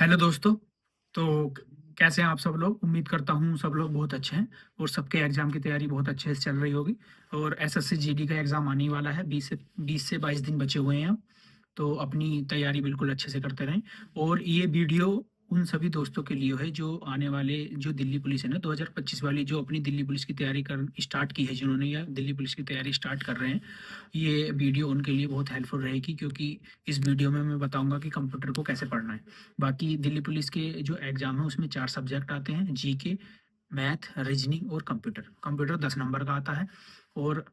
Hello दोस्तों। तो कैसे हैं आप सब लोग? उम्मीद करता हूँ सब लोग बहुत अच्छे हैं और सबके एग्जाम की तैयारी बहुत अच्छे से चल रही होगी। और एसएससी जीडी का एग्जाम आने ही वाला है। 20 से 22 दिन बचे हुए हैं। तो अपनी तैयारी बिल्कुल अच्छे से करते रहें। और ये वीडियो उन सभी दोस्तों के लिए है जो आने वाले जो दिल्ली पुलिस है ना 2025 वाली, जो अपनी दिल्ली पुलिस की तैयारी कर स्टार्ट की है, जिन्होंने या दिल्ली पुलिस की तैयारी स्टार्ट कर रहे हैं। ये वीडियो उनके लिए बहुत हेल्पफुल रहेगी, क्योंकि इस वीडियो में मैं बताऊंगा कि कंप्यूटर को कैसे पढ़ना है। बाकी दिल्ली पुलिस के जो एग्ज़ाम है उसमें 4 सब्जेक्ट आते हैं: जीके, मैथ, रीजनिंग और कंप्यूटर। कंप्यूटर 10 नंबर का आता है। और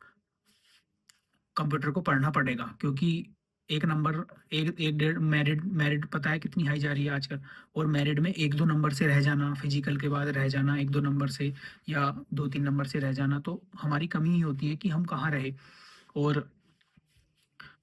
कंप्यूटर को पढ़ना पड़ेगा, क्योंकि एक नंबर, एक एक डेढ़ मेरिट मेरिट पता है कितनी हाई जा रही है आजकल। और मेरिट में 1-2 नंबर से रह जाना, फिजिकल के बाद रह जाना 1-2 नंबर से, या 2-3 नंबर से रह जाना, तो हमारी कमी ही होती है कि हम कहाँ रहे। और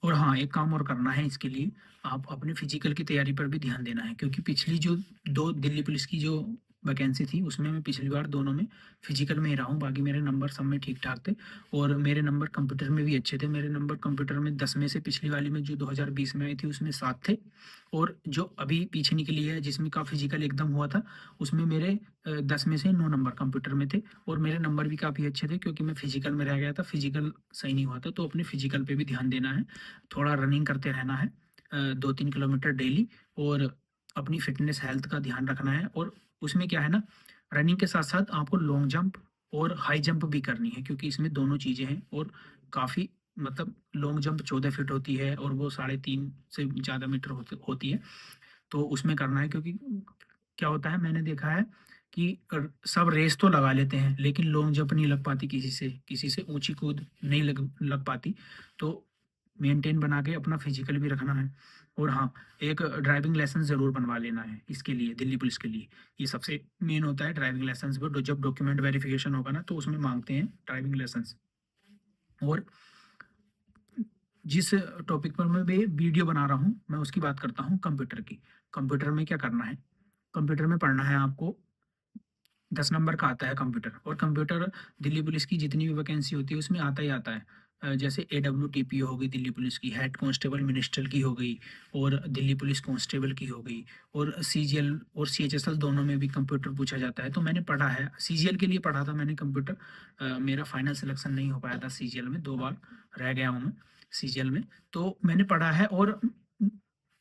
हाँ, एक काम और करना है इसके लिए, आप अपने फिजिकल की तैयारी पर भी ध्यान देना है, क्योंकि पिछली जो 2 दिल्ली पुलिस की जो वैकेंसी थी उसमें मैं पिछली बार दोनों में फिजिकल में ही रहा हूँ। बाकी मेरे नंबर सब में ठीक ठाक थे। और मेरे नंबर कंप्यूटर में भी अच्छे थे। मेरे नंबर कंप्यूटर में 10 में से पिछली वाली में जो 2020 में आई थी उसमें 7 थे। और जो अभी पीछे निकली है जिसमें का फिजिकल एकदम हुआ था, उसमें मेरे 10 में से 9 नंबर कंप्यूटर में थे। और मेरे नंबर भी काफ़ी अच्छे थे, क्योंकि मैं फिजिकल में रह गया था, फिजिकल सही नहीं हुआ था। तो अपने फिजिकल पे भी ध्यान देना है। थोड़ा रनिंग करते रहना है, 2-3 किलोमीटर डेली। और अपनी फिटनेस हेल्थ का ध्यान रखना है। और उसमें क्या है ना, रनिंग के साथ साथ आपको लॉन्ग जंप और हाई जंप भी करनी है, क्योंकि इसमें दोनों चीज़ें हैं। और काफ़ी मतलब लॉन्ग जंप 14 फीट होती है और वो 3.5 से ज़्यादा मीटर होती है। तो उसमें करना है, क्योंकि क्या होता है, मैंने देखा है कि सब रेस तो लगा लेते हैं, लेकिन लॉन्ग जंप नहीं लग पाती किसी से ऊंची कूद नहीं लग लग पाती। तो मेंटेन बना के अपना फिजिकल भी रखना है। और हाँ, एक ड्राइविंग लाइसेंस ज़रूर बनवा लेना है इसके लिए, दिल्ली पुलिस के लिए। ये सबसे मेन होता है ड्राइविंग लाइसेंस पर। जब डॉक्यूमेंट वेरिफिकेशन होगा ना, तो उसमें मांगते हैं ड्राइविंग लाइसेंस। और जिस टॉपिक पर मैं वीडियो बना रहा हूँ, मैं उसकी बात करता हूँ, कंप्यूटर की। कंप्यूटर में क्या करना है? कंप्यूटर में पढ़ना है आपको, 10 नंबर का आता है कंप्यूटर। और कंप्यूटर दिल्ली पुलिस की जितनी भी वैकेंसी होती है उसमें आता ही आता है। जैसे AWTP हो गई दिल्ली पुलिस की, हेड कांस्टेबल मिनिस्टर की हो गई, और दिल्ली पुलिस कांस्टेबल की हो गई। और CGL और CHSL दोनों में भी कंप्यूटर पूछा जाता है। तो मैंने पढ़ा है, CGL के लिए पढ़ा था मैंने कंप्यूटर। मेरा फाइनल सिलेक्शन नहीं हो पाया था CGL में, 2 बार रह गया हूँ मैं CGL में। तो मैंने पढ़ा है। और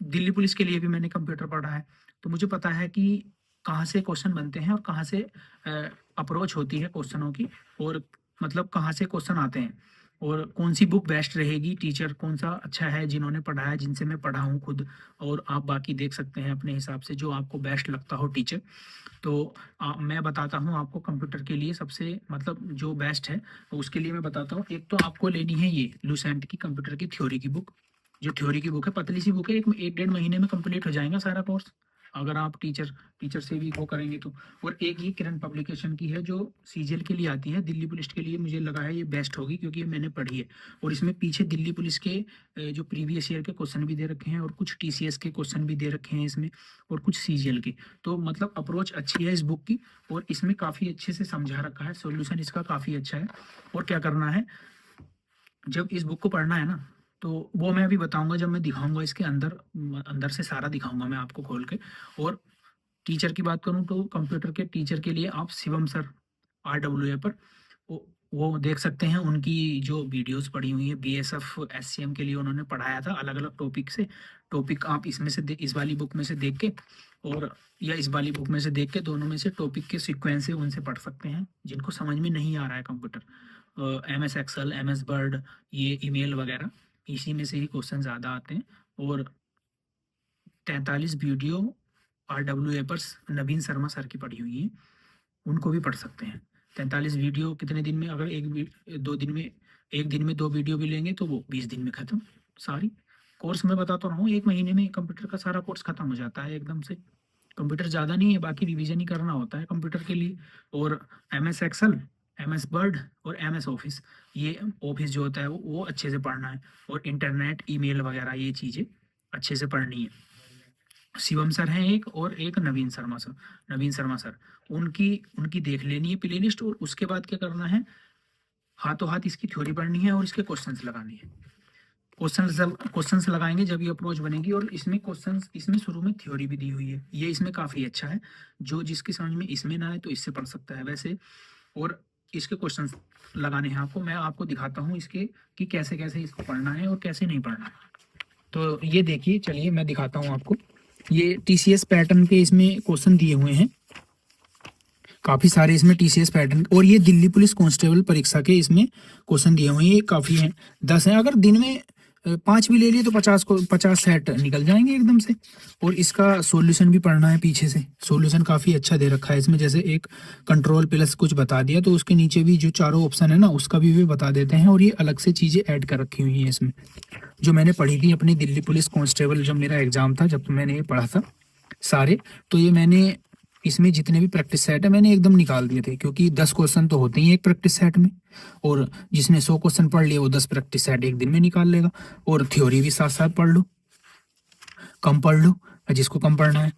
दिल्ली पुलिस के लिए भी मैंने कंप्यूटर पढ़ा है। तो मुझे पता है कि कहाँ से क्वेश्चन बनते हैं और कहाँ से अप्रोच होती है क्वेश्चनों की। और मतलब कहाँ से क्वेश्चन आते हैं, और कौन सी बुक बेस्ट रहेगी, टीचर कौन सा अच्छा है जिन्होंने पढ़ा है, जिनसे मैं पढ़ा हूँ खुद। और आप बाकी देख सकते हैं अपने हिसाब से जो आपको बेस्ट लगता हो टीचर। तो मैं बताता हूँ आपको कंप्यूटर के लिए सबसे मतलब जो बेस्ट है। उसके लिए मैं बताता हूँ, एक तो आपको लेनी है ये लूसेंट की कंप्यूटर की थ्योरी की बुक। जो थ्योरी की बुक है, पतली सी बुक है, एक 1-1.5 महीने में कंप्लीट हो जाएगा सारा कोर्स, अगर आप टीचर टीचर से भी वो करेंगे तो। और एक ये किरण पब्लिकेशन की है जो सीजीएल के लिए आती है, दिल्ली पुलिस के लिए मुझे लगा है ये बेस्ट होगी, क्योंकि ये मैंने पढ़ी है। और इसमें पीछे दिल्ली पुलिस के जो प्रीवियस ईयर के क्वेश्चन भी दे रखे हैं, और कुछ टीसीएस के क्वेश्चन भी दे रखे हैं इसमें, और कुछ सीजीएल के। तो मतलब अप्रोच अच्छी है इस बुक की, और इसमें काफ़ी अच्छे से समझा रखा है, सॉल्यूशन इसका काफ़ी अच्छा है। और क्या करना है, जब इस बुक को पढ़ना है ना, तो वो मैं अभी बताऊंगा जब मैं दिखाऊंगा इसके अंदर, अंदर से सारा दिखाऊंगा मैं आपको खोल के। और टीचर की बात करूं तो कंप्यूटर के टीचर के लिए आप शिवम सर RWA पर वो देख सकते हैं। उनकी जो वीडियोस पड़ी हुई है, BSF SCM के लिए उन्होंने पढ़ाया था अलग अलग टॉपिक से। टॉपिक आप इसमें से इस वाली बुक में से देख के, और या इस वाली बुक में से देख के, दोनों में से टॉपिक के सीक्वेंस से उनसे पढ़ सकते हैं, जिनको समझ में नहीं आ रहा है computer. MS excel, MS word, ये ईमेल वगैरह, इसी में से ही क्वेश्चन ज़्यादा आते हैं। और 43 वीडियो RWA पर नवीन शर्मा सर की पढ़ी हुई है, उनको भी पढ़ सकते हैं। 43 वीडियो कितने दिन में, अगर 2 दिन में, एक दिन में 2 वीडियो भी लेंगे तो वो 20 दिन में खत्म सारी। कोर्स मैं बताता रहा हूँ, 1 महीने में कंप्यूटर का सारा कोर्स खत्म हो जाता है एकदम से। कंप्यूटर ज़्यादा नहीं है, बाकी रिवीजन ही करना होता है कंप्यूटर के लिए। और MS एक्सेल, MS वर्ड और MS ऑफिस, ये ऑफिस जो होता है वो अच्छे से पढ़ना है। और इंटरनेट, ईमेल वगैरह, ये चीज़ें अच्छे से पढ़नी है। शिवम सर हैं एक, और एक नवीन शर्मा सर। उनकी उनकी देख लेनी है प्ले लिस्ट। और उसके बाद क्या करना है, हाथों हाथ इसकी थ्योरी पढ़नी है और इसके क्वेश्चंस लगाने हैं। क्वेश्चंस लगाएंगे जब ये अप्रोच बनेगी। और इसमें क्वेश्चंस, इसमें शुरू में थ्योरी भी दी हुई है, ये इसमें काफ़ी अच्छा है। जो जिसकी समझ में इसमें ना आए तो इससे पढ़ सकता है वैसे। और इसके क्वेश्चंस लगाने हैं आपको, मैं आपको दिखाता हूँ इसके कि कैसे कैसे इसको पढ़ना है और कैसे नहीं पढ़ना है। तो ये देखिए, चलिए मैं दिखाता हूँ आपको। ये TCS पैटर्न के इसमें क्वेश्चन दिए हुए हैं, काफ़ी सारे इसमें TCS पैटर्न। और ये दिल्ली पुलिस कांस्टेबल परीक्षा के इसमें क्वेश्चन दिए हुए हैं, ये काफ़ी हैं, 10 हैं। अगर दिन में 5 भी ले लिए तो 50 सेट निकल जाएंगे एकदम से। और इसका सॉल्यूशन भी पढ़ना है पीछे से, सॉल्यूशन काफ़ी अच्छा दे रखा है इसमें। जैसे एक कंट्रोल प्लस कुछ बता दिया तो उसके नीचे भी जो चारों ऑप्शन है ना उसका भी वे बता देते हैं। और ये अलग से चीज़ें ऐड कर रखी हुई हैं इसमें, जो मैंने पढ़ी थी अपनी दिल्ली पुलिस कांस्टेबल जब मेरा एग्ज़ाम था, जब मैंने ये पढ़ा था सारे। तो ये मैंने इसमें जितने भी प्रैक्टिस सेट है मैंने एकदम निकाल दिए थे, क्योंकि 10 क्वेश्चन तो होते ही एक प्रैक्टिस सेट में। और जिसने 100 क्वेश्चन पढ़ लिए वो 10 प्रैक्टिस सेट एक दिन में निकाल लेगा। और थ्योरी भी साथ साथ पढ़ लो, कम पढ़ लो जिसको कम पढ़ना है।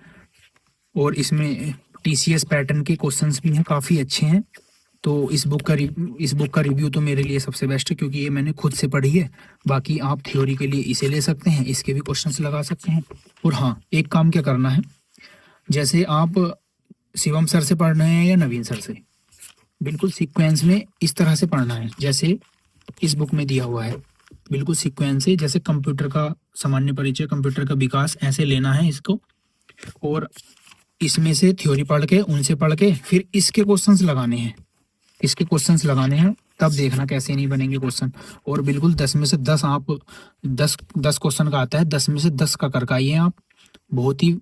और इसमें TCS पैटर्न के क्वेश्चंस भी हैं, काफ़ी अच्छे हैं। तो इस बुक का रिव्यू तो मेरे लिए सबसे बेस्ट है, क्योंकि ये मैंने खुद से पढ़ी है। बाकी आप थ्योरी के लिए इसे ले सकते हैं, इसके भी क्वेश्चंस लगा सकते हैं। और हाँ, एक काम क्या करना है, जैसे आप शिवम सर से पढ़ रहे हैं या नवीन सर से, बिल्कुल सीक्वेंस में इस तरह से पढ़ना है जैसे इस बुक में दिया हुआ है, बिल्कुल सीक्वेंस से। जैसे कंप्यूटर का सामान्य परिचय, कंप्यूटर का विकास, ऐसे लेना है इसको। और इसमें से थ्योरी पढ़ के, उनसे पढ़ के फिर इसके क्वेश्चंस लगाने हैं, इसके क्वेश्चंस लगाने हैं, तब देखना कैसे नहीं बनेंगे क्वेश्चन। और बिल्कुल 10 में से 10 आप 10 क्वेश्चन का आता है, 10 में से 10 का करके आइए आप, बहुत ही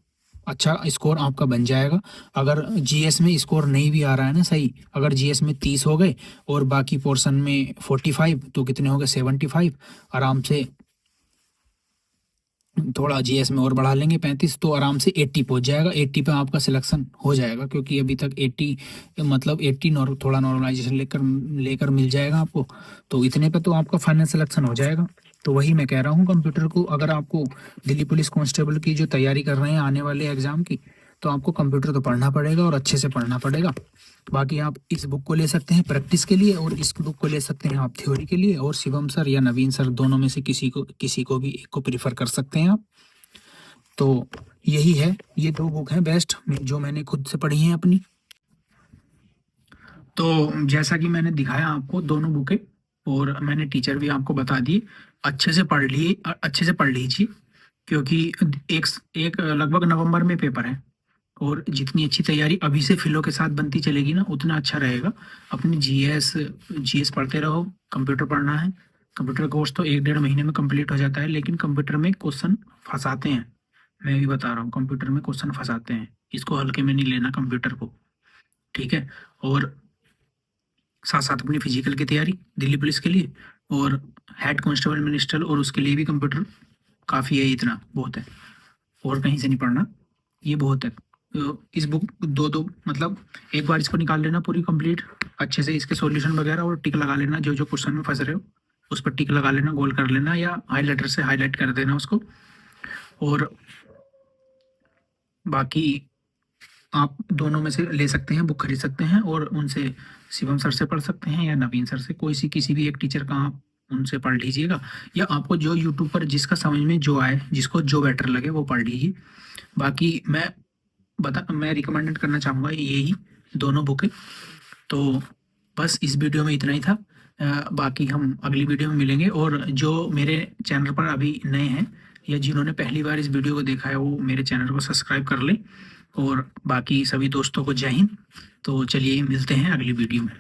अच्छा स्कोर आपका बन जाएगा। अगर GS में स्कोर नहीं भी आ रहा है ना सही, अगर GS में 30 हो गए और बाकी पोर्शन में 45, तो कितने हो गए 75। आराम से थोड़ा GS में और बढ़ा लेंगे 35, तो आराम से 80 पहुंच जाएगा। 80 पे आपका सिलेक्शन हो जाएगा, क्योंकि अभी तक 80 मतलब 80 थोड़ा नॉर्मलाइजेशन लेकर मिल जाएगा आपको। तो इतने पे तो आपका फाइनल सिलेक्शन हो जाएगा। तो वही मैं कह रहा हूँ, कंप्यूटर को अगर आपको दिल्ली पुलिस कांस्टेबल की जो तैयारी कर रहे हैं आने वाले एग्जाम की, तो आपको कंप्यूटर तो पढ़ना पड़ेगा और अच्छे से पढ़ना पड़ेगा। बाकी आप इस बुक को ले सकते हैं प्रैक्टिस के लिए, और इस बुक को ले सकते हैं आप थ्योरी के लिए। और शिवम सर या नवीन सर दोनों में से किसी को भी एक को प्रीफर कर सकते हैं आप। तो यही है, ये 2 बुक हैं बेस्ट जो मैंने खुद से पढ़ी हैं अपनी। तो जैसा कि मैंने दिखाया आपको दोनों बुकें, और मैंने टीचर भी आपको बता दी, अच्छे से पढ़ लीजिए, क्योंकि एक लगभग नवंबर में पेपर है। और जितनी अच्छी तैयारी अभी से फिलो के साथ बनती चलेगी ना, उतना अच्छा रहेगा। अपनी जीएस पढ़ते रहो, कंप्यूटर पढ़ना है। कंप्यूटर कोर्स तो 1-1.5 महीने में कंप्लीट हो जाता है, लेकिन कंप्यूटर में क्वेश्चन फंसाते हैं, मैं भी बता रहा हूँ, कंप्यूटर में क्वेश्चन फंसाते हैं। इसको हल्के में नहीं लेना कंप्यूटर को, ठीक है। और साथ साथ अपनी फिजिकल की तैयारी दिल्ली पुलिस के लिए, और हेड कांस्टेबल मिनिस्टर, और उसके लिए भी कंप्यूटर काफ़ी है, इतना बहुत है। और कहीं से नहीं पढ़ना, ये बहुत है। इस बुक दो मतलब एक बार इसको निकाल लेना पूरी कंप्लीट अच्छे से, इसके सॉल्यूशन वगैरह, और टिक लगा लेना, जो जो क्वेश्चन में फंस रहे हो उस पर टिक लगा लेना, गोल कर लेना, या हाईलाइटर से हाईलाइट कर देना उसको। और बाकी आप दोनों में से ले सकते हैं, बुक खरीद सकते हैं, और उनसे शिवम सर से पढ़ सकते हैं या नवीन सर से, किसी भी एक टीचर का आप उनसे पढ़ लीजिएगा। या आपको जो यूट्यूब पर जिसका समझ में जो आए, जिसको जो बेटर लगे वो पढ़ लीजिए। बाकी मैं रिकमेंडेड करना चाहूँगा यही दोनों बुकें। तो बस इस वीडियो में इतना ही था। बाकी हम अगली वीडियो में मिलेंगे। और जो मेरे चैनल पर अभी नए हैं या जिन्होंने पहली बार इस वीडियो को देखा है, वो मेरे चैनल को सब्सक्राइब कर लें। और बाकी सभी दोस्तों को जय हिंद। तो चलिए मिलते हैं अगली वीडियो में।